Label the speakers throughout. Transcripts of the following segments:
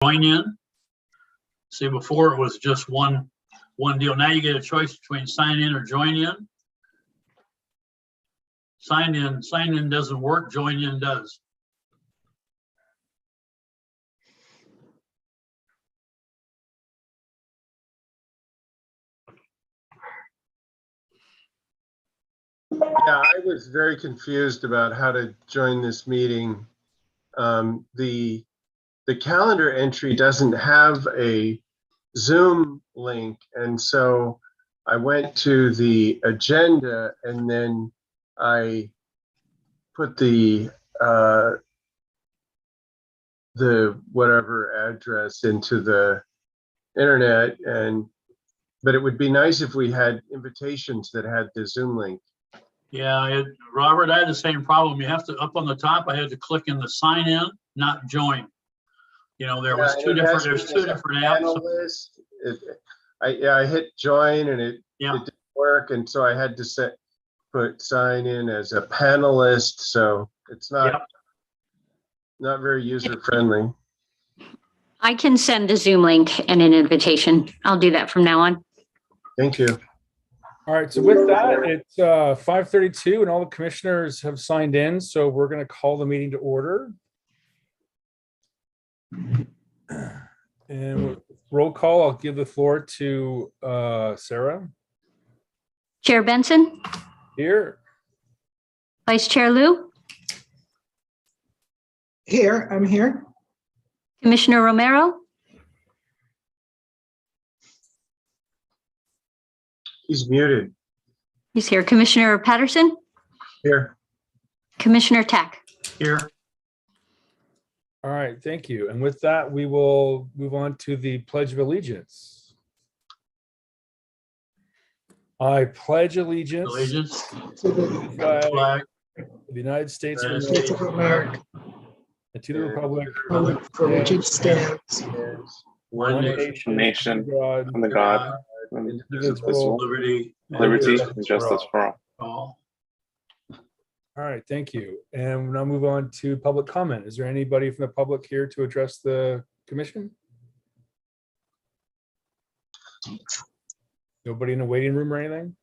Speaker 1: join in. See, before it was just one deal. Now you get a choice between sign in or join in. Sign in doesn't work, join in does.
Speaker 2: Yeah, I was very confused about how to join this meeting. The calendar entry doesn't have a Zoom link, and so I went to the agenda and then I put the whatever address into the internet, but it would be nice if we had invitations that had the Zoom link.
Speaker 1: Yeah, Robert, I had the same problem. You have to, up on the top, I had to click in the sign in, not join. You know, there's two different apps.
Speaker 2: I hit join and it didn't work, and so I had to put sign in as a panelist, so it's not very user friendly.
Speaker 3: I can send a Zoom link and an invitation. I'll do that from now on.
Speaker 2: Thank you.
Speaker 4: All right, so with that, it's 5:32 and all the commissioners have signed in, so we're going to call the meeting to order. And roll call, I'll give the floor to Sarah.
Speaker 3: Chair Benson?
Speaker 4: Here.
Speaker 3: Vice Chair Liu?
Speaker 5: Here, I'm here.
Speaker 3: Commissioner Romero?
Speaker 2: He's muted.
Speaker 3: He's here. Commissioner Patterson?
Speaker 2: Here.
Speaker 3: Commissioner Tack?
Speaker 1: Here.
Speaker 4: All right, thank you. And with that, we will move on to the Pledge of Allegiance. I pledge allegiance
Speaker 5: To the
Speaker 4: to the
Speaker 1: Flag.
Speaker 4: of the United States of
Speaker 5: States of
Speaker 4: America
Speaker 5: America,
Speaker 4: and to the republic
Speaker 5: for which it stands,
Speaker 1: One
Speaker 4: nation,
Speaker 6: God,
Speaker 4: under God,
Speaker 6: under God,
Speaker 4: indivisible.
Speaker 1: liberty,
Speaker 6: liberty, and justice for all.
Speaker 4: All right, thank you. And we'll now move on to public comment. Is there anybody from the public here to address the commission? Nobody in the waiting room or anything?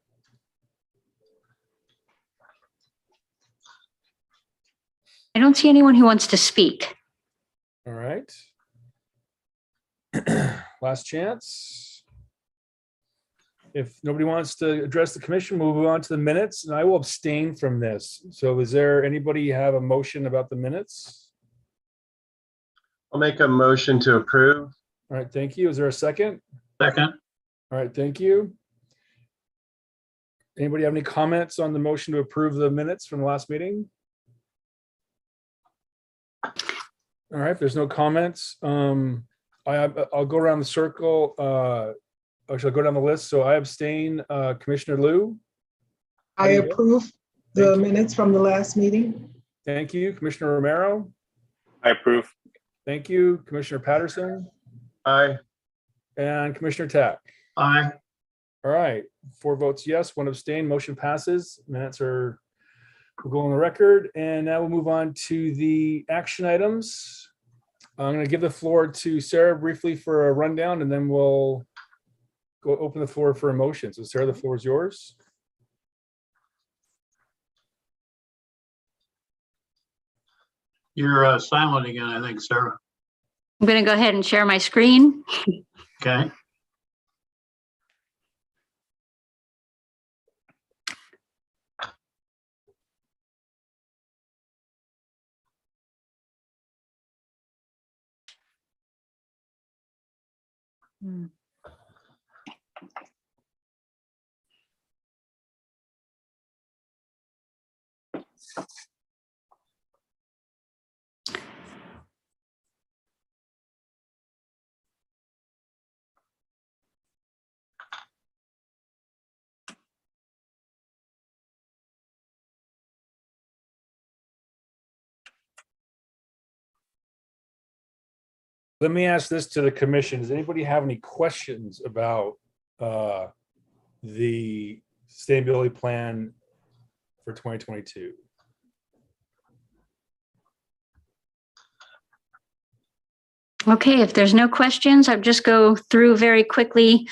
Speaker 3: I don't see anyone who wants to speak.
Speaker 4: All right. Last chance. If nobody wants to address the commission, we'll move on to the minutes, and I will abstain from this. So is there anybody have a motion about the minutes?
Speaker 2: I'll make a motion to approve.
Speaker 4: All right, thank you. Is there a second?
Speaker 1: Second.
Speaker 4: All right, thank you. Anybody have any comments on the motion to approve the minutes from the last meeting? All right, if there's no comments, I'll go around the circle. Actually, I'll go down the list. So I abstain. Commissioner Liu?
Speaker 5: I approve the minutes from the last meeting.
Speaker 4: Thank you. Commissioner Romero?
Speaker 6: I approve.
Speaker 4: Thank you. Commissioner Patterson?
Speaker 2: Aye.
Speaker 4: And Commissioner Tack?
Speaker 1: Aye.
Speaker 4: All right, 4 votes yes, 1 abstain, motion passes. Minutes will go on the record. And now we'll move on to the action items. I'm going to give the floor to Sarah briefly for a rundown, and then we'll go open the floor for a motion. So Sarah, the floor is yours.
Speaker 1: You're silent again, I think, Sarah.
Speaker 3: I'm going to go ahead and share my screen.
Speaker 1: Okay.
Speaker 4: Let me ask this to the commission. Does anybody have any questions about the sustainability plan for 2022?
Speaker 3: Okay, if there's no questions, I'll just go through very quickly.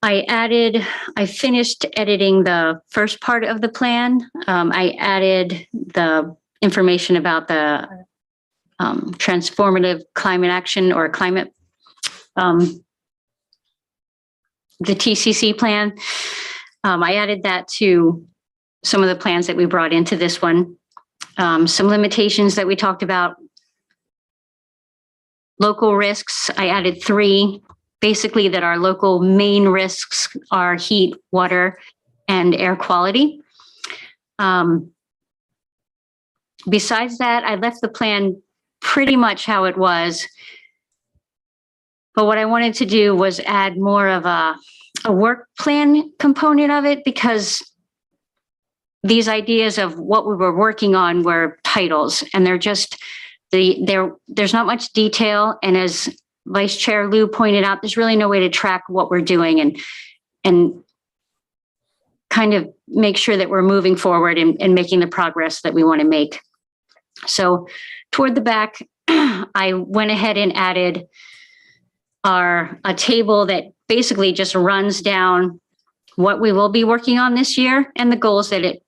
Speaker 3: I finished editing the first part of the plan. I added the information about the transformative climate action or climate, the TCC plan. I added that to some of the plans that we brought into this one. Some limitations that we talked about. Local risks, I added 3. Basically, that our local main risks are heat, water, and air quality. Besides that, I left the plan pretty much how it was. But what I wanted to do was add more of a work plan component of it, because these ideas of what we were working on were titles, and they're just, there's not much detail. And as Vice Chair Liu pointed out, there's really no way to track what we're doing and kind of make sure that we're moving forward and making the progress that we want to make. So toward the back, I went ahead and added a table that basically just runs down what we will be working on this year and the goals that it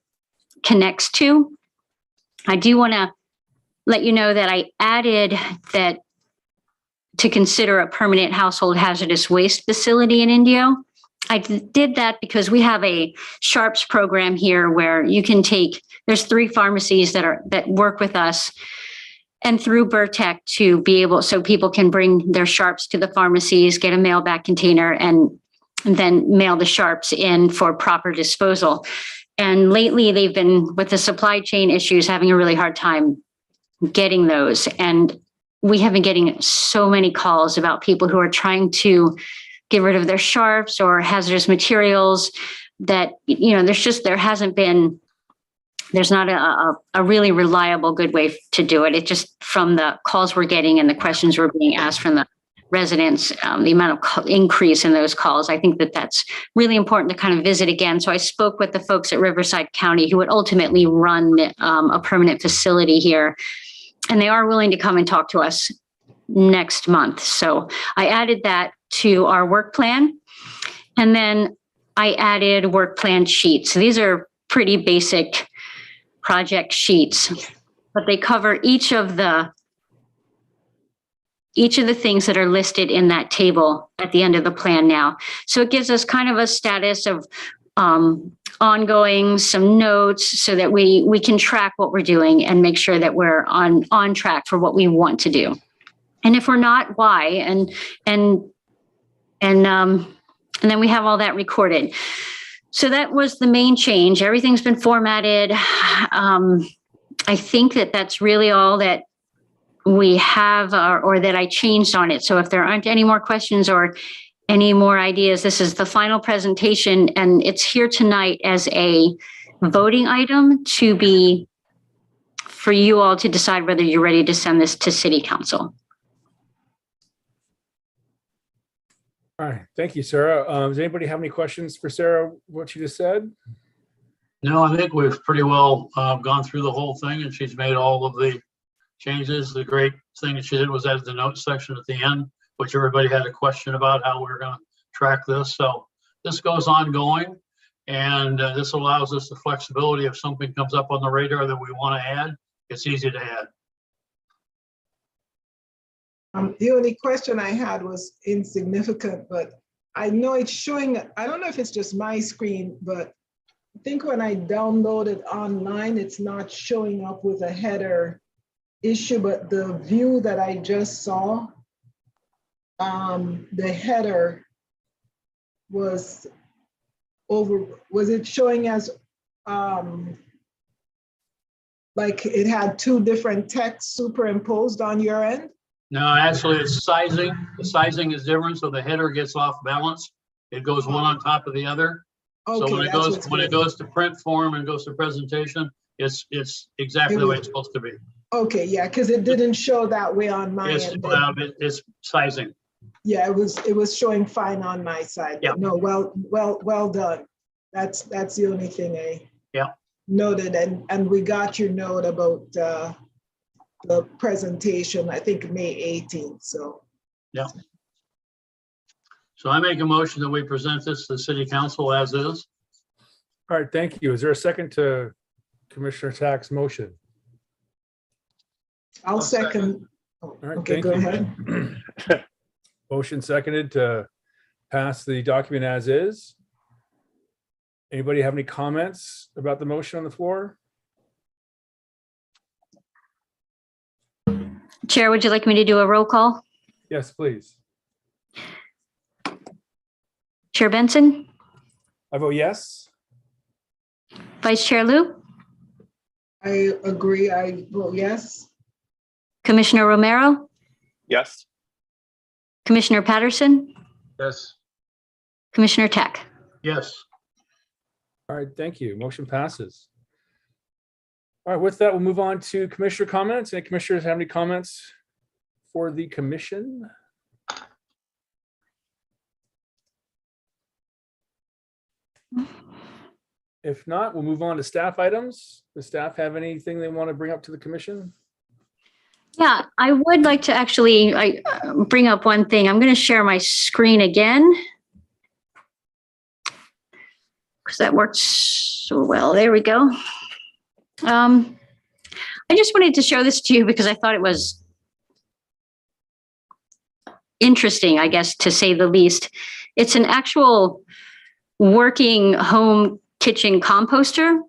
Speaker 3: connects to. I do want to let you know that I added that to consider a permanent household hazardous waste facility in Indio. I did that because we have a SHARPS program here where you can there's 3 pharmacies that work with us and through Burtec to be able, so people can bring their SHARPS to the pharmacies, get a mail back container, and then mail the SHARPS in for proper disposal. And lately they've been, with the supply chain issues, having a really hard time getting those. And we have been getting so many calls about people who are trying to get rid of their sharps or hazardous materials that, there's not a really reliable, good way to do it. It just, from the calls we're getting and the questions we're being asked from the residents, the amount of increase in those calls, I think that that's really important to kind of visit again. So I spoke with the folks at Riverside County who would ultimately run a permanent facility here, and they are willing to come and talk to us next month. So I added that to our work plan. And then I added work plan sheets. So these are pretty basic project sheets, but they cover each of the things that are listed in that table at the end of the plan now. So it gives us kind of a status of ongoing, some notes, so that we can track what we're doing and make sure that we're on track for what we want to do. And if we're not, why? And then we have all that recorded. So that was the main change. Everything's been formatted. I think that that's really all that we have or that I changed on it. So if there aren't any more questions or any more ideas, this is the final presentation, and it's here tonight as a voting item for you all to decide whether you're ready to send this to City Council.
Speaker 4: All right, thank you, Sarah. Does anybody have any questions for Sarah, what she just said?
Speaker 1: No, I think we've pretty well gone through the whole thing, and she's made all of the changes. The great thing that she did was add the notes section at the end, which everybody had a question about how we're going to track this. So this goes ongoing, and this allows us the flexibility. If something comes up on the radar that we want to add, it's easy to add.
Speaker 5: The only question I had was insignificant, but I know it's showing, I don't know if it's just my screen, but I think when I download it online, it's not showing up with a header issue, but the view that I just saw, the header was it showing as like it had 2 different texts superimposed on your end?
Speaker 1: No, actually it's sizing. The sizing is different, so the header gets off balance. It goes one on top of the other.
Speaker 5: Okay,
Speaker 1: So when it goes to print form and goes to presentation, it's exactly the way it's supposed to be.
Speaker 5: Okay, yeah, because it didn't show that way on my end.
Speaker 1: It's sizing.
Speaker 5: Yeah, it was showing fine on my side.
Speaker 1: Yeah.
Speaker 5: No, well done. That's the only thing I
Speaker 1: Yeah.
Speaker 5: noted, and we got your note about the the presentation, I think May 18th, so.
Speaker 1: Yeah. So I make a motion that we present this to the city council as is.
Speaker 4: All right, thank you. Is there a second to Commissioner Tack's motion?
Speaker 5: I'll second.
Speaker 4: All right,
Speaker 5: Okay,
Speaker 4: thank
Speaker 5: go
Speaker 4: you.
Speaker 5: ahead.
Speaker 4: Motion seconded to pass the document as is. Anybody have any comments about the motion on the floor?
Speaker 3: Chair, would you like me to do a roll call?
Speaker 4: Yes, please.
Speaker 3: Chair Benson,
Speaker 4: I vote yes.
Speaker 3: Vice Chair Liu,
Speaker 5: I agree. I vote yes.
Speaker 3: Commissioner Romero,
Speaker 6: Yes.
Speaker 3: Commissioner Patterson,
Speaker 2: Yes.
Speaker 3: Commissioner Tack.
Speaker 1: Yes.
Speaker 4: All right, thank you. Motion passes. All right, with that, we'll move on to commissioner comments. Any commissioners have any comments for the commission? If not, we'll move on to staff items. Does staff have anything they want to bring up to the commission?
Speaker 3: Yeah, I would like to actually bring up one thing. I'm going to share my screen again, because that works so well. There we go. I just wanted to show this to you because I thought it was interesting, I guess, to say the least. It's an actual working home kitchen composter.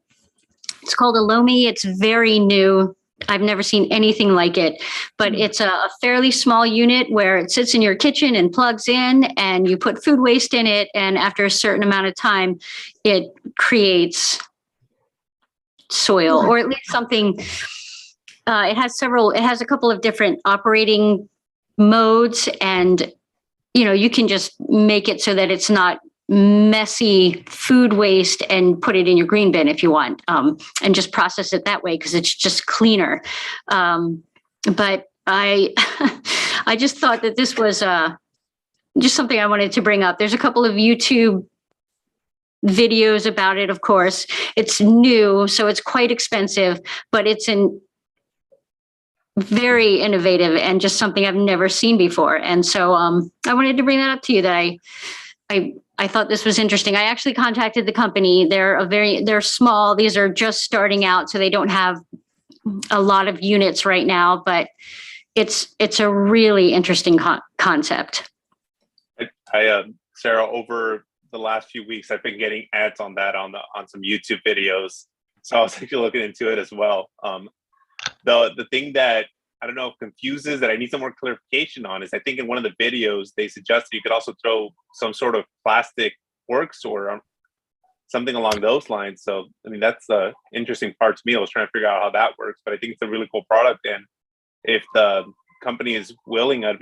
Speaker 3: It's called a Lomi. It's very new. I've never seen anything like it, but it's a fairly small unit where it sits in your kitchen and plugs in, and you put food waste in it. And after a certain amount of time, it creates soil, or at least something. It has a couple of different operating modes, and you can just make it so that it's not messy food waste and put it in your green bin if you want, and just process it that way because it's just cleaner. But I I just thought that this was just something I wanted to bring up. There's a couple of YouTube videos about it, of course. It's new, so it's quite expensive, but it's very innovative and just something I've never seen before. And so I wanted to bring that up to you, that I thought this was interesting. I actually contacted the company. They're small. These are just starting out, so they don't have a lot of units right now, but it's a really interesting concept.
Speaker 6: Sarah, over the last few weeks, I've been getting ads on that on some YouTube videos. So I was actually looking into it as well. The thing that I don't know if confuses, that I need some more clarification on, is I think in one of the videos they suggested you could also throw some sort of plastic works or something along those lines. So I mean, that's the interesting part to me. I was trying to figure out how that works, but I think it's a really cool product. And if the company is willing, I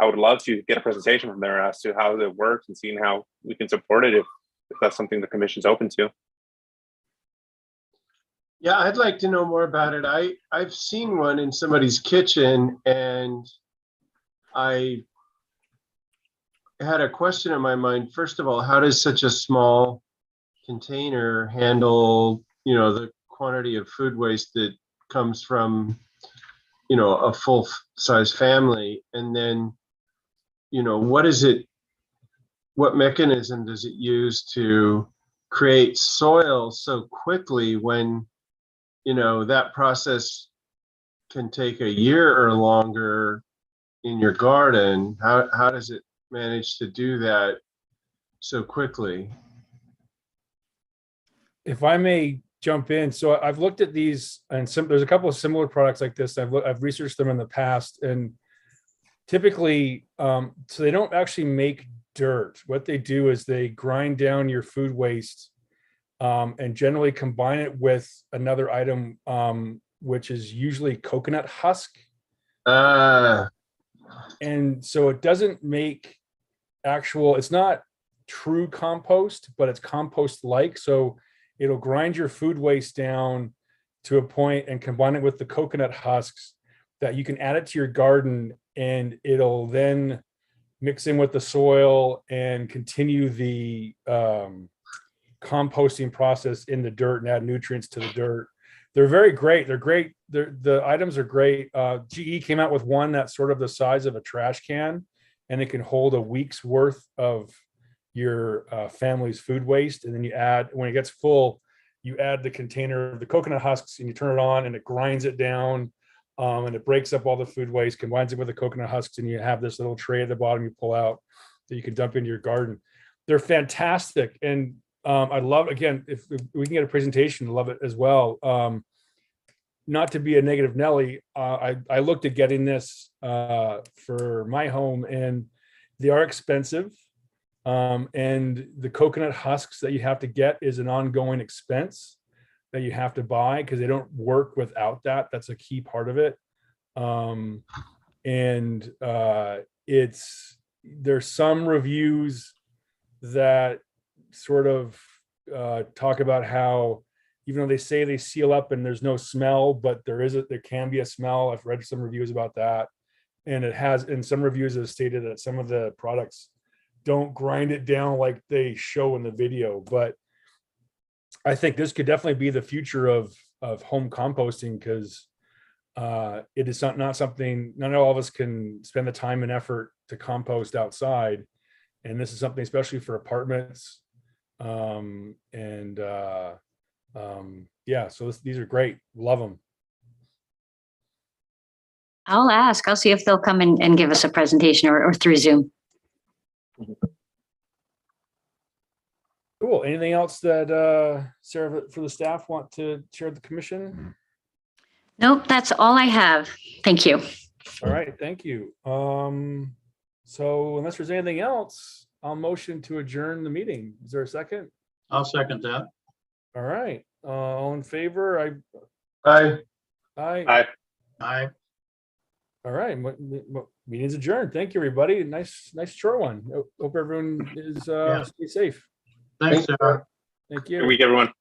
Speaker 6: would love to get a presentation from there as to how it works and seeing how we can support it if that's something the commission's open to.
Speaker 2: Yeah, I'd like to know more about it. I've seen one in somebody's kitchen, and I had a question in my mind. First of all, how does such a small container handle, the quantity of food waste that comes from, a full-size family? And then, what mechanism does it use to create soil so quickly when that process can take a year or longer in your garden? How does it manage to do that so quickly?
Speaker 4: If I may jump in, so I've looked at these, and there's a couple of similar products like this. I've researched them in the past, and typically, so they don't actually make dirt. What they do is they grind down your food waste and generally combine it with another item, which is usually coconut husk. And so it doesn't make it's not true compost, but it's compost-like. So it'll grind your food waste down to a point and combine it with the coconut husks that you can add it to your garden, and it'll then mix in with the soil and continue the composting process in the dirt and add nutrients to the dirt. They're very great. They're great. The items are great. GE came out with one that's sort of the size of a trash can, and it can hold a week's worth of your family's food waste. And then you add, when it gets full, you add the container of the coconut husks and you turn it on and it grinds it down, and it breaks up all the food waste, combines it with the coconut husks, and you have this little tray at the bottom you pull out that you can dump into your garden. They're fantastic. And I love, again, if we can get a presentation, love it as well. Not to be a negative Nelly, I looked at getting this for my home, and they are expensive. And the coconut husks that you have to get is an ongoing expense that you have to buy because they don't work without that. That's a key part of it. There's some reviews that sort of talk about how, even though they say they seal up and there's no smell, but there can be a smell. I've read some reviews about that, and in some reviews have stated that some of the products don't grind it down like they show in the video. But I think this could definitely be the future of home composting, because it is not something, not all of us can spend the time and effort to compost outside. And this is something especially for apartments. Yeah, so these are great. Love them.
Speaker 3: I'll ask. I'll see if they'll come and give us a presentation or through Zoom.
Speaker 4: Cool. Anything else that Sarah, for the staff, want to share with the commission?
Speaker 3: Nope, that's all I have. Thank you.
Speaker 4: All right, thank you. So unless there's anything else, I'll motion to adjourn the meeting. Is there a second?
Speaker 1: I'll second that.
Speaker 4: All right. All in favor?
Speaker 2: Aye.
Speaker 4: Aye.
Speaker 1: Aye.
Speaker 4: All right. Meeting's adjourned. Thank you, everybody. Nice short one. Hope everyone is stay safe.
Speaker 1: Thanks, Sarah.
Speaker 4: Thank
Speaker 6: Good
Speaker 4: you.
Speaker 6: week, everyone.